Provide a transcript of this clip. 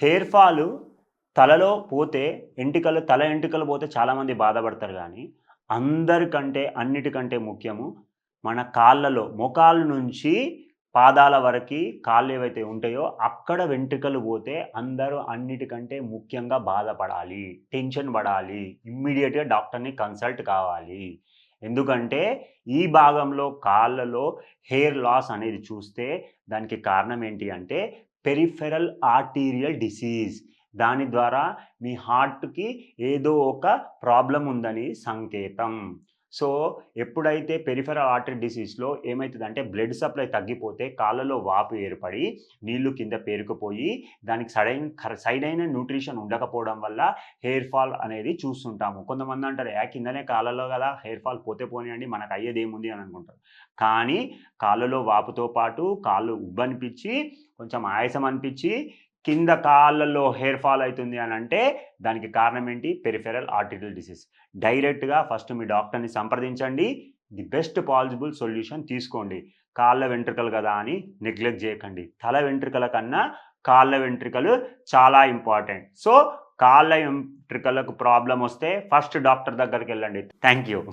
Hair fall తలలో పోతే తల ఎంటికలు పోతే చాలామంది బాధపడతారు గానీ, అందరికంటే అన్నిటికంటే ముఖ్యము మన కాళ్ళలో మోకాళ్ళ నుంచి పాదాల వరకి కాళ్ళేవైతే ఉంటాయో అక్కడ వెంట్రుకలు పోతే అందరూ అన్నిటికంటే ముఖ్యంగా బాధపడాలి. టెన్షన్ పడాలి. ఇమ్మీడియేట్‌గా డాక్టర్‌ని కన్సల్ట్ కావాలి. ఎందుకంటే ఈ భాగంలో కాళ్ళలో హెయిర్ లాస్ అనేది చూస్తే దానికి కారణం ఏంటి అంటే పెరిఫెరల్ ఆర్టీరియల్ డిసీజ్. దాని ద్వారా మీ హార్ట్‌కి ఏదో ఒక ప్రాబ్లమ్ ఉందని సంకేతం. సో, ఎప్పుడైతే పెరిఫెరల్ ఆర్టరీ డిసీజ్‌లో ఏమైతదంటే బ్లడ్ సప్లై తగ్గిపోతే కాళ్ళలో వాపు ఏర్పడి, నీళ్లు కింద పేరుకుపోయి, దానికి సరైన న్యూట్రిషన్ ఉండకపోవడం వల్ల హెయిర్ ఫాల్ అనేది చూస్తుంటాము. కొంతమంది అంటారు, కిందనే కాళ్ళలో గదా! హెయిర్ ఫాల్ పోతే పోనీయండి మనకు అయ్యేదేముంది అని అనుకుంటారు. కానీ కాళ్ళలో వాపుతో పాటు కాళ్ళు ఉబ్బనిపిచ్చి, కొంచెం ఆయాసం అనిపిచ్చి, కింద కాళ్ళలో హెయిర్ ఫాల్ అయితుంది అనంటే దానికి కారణం ఏంటి? Peripheral arterial disease. డైరెక్ట్‌గా ఫస్ట్ మీ డాక్టర్‌ని సంప్రదించండి. ది బెస్ట్ పాసిబుల్ సొల్యూషన్ తీసుకోండి. కాళ్ళ వెంట్రుకలు గదా అని నెగ్లెక్ట్ జేయకండి. తల వెంట్రుకల కన్నా కాళ్ళ వెంట్రుకలు చాలా ఇంపార్టెంట్. సో, కాళ్ళ వెంట్రుకలకు ప్రాబ్లమ్ వస్తే ఫస్ట్ డాక్టర్ దగ్గరికెళ్ళండి. Thank you.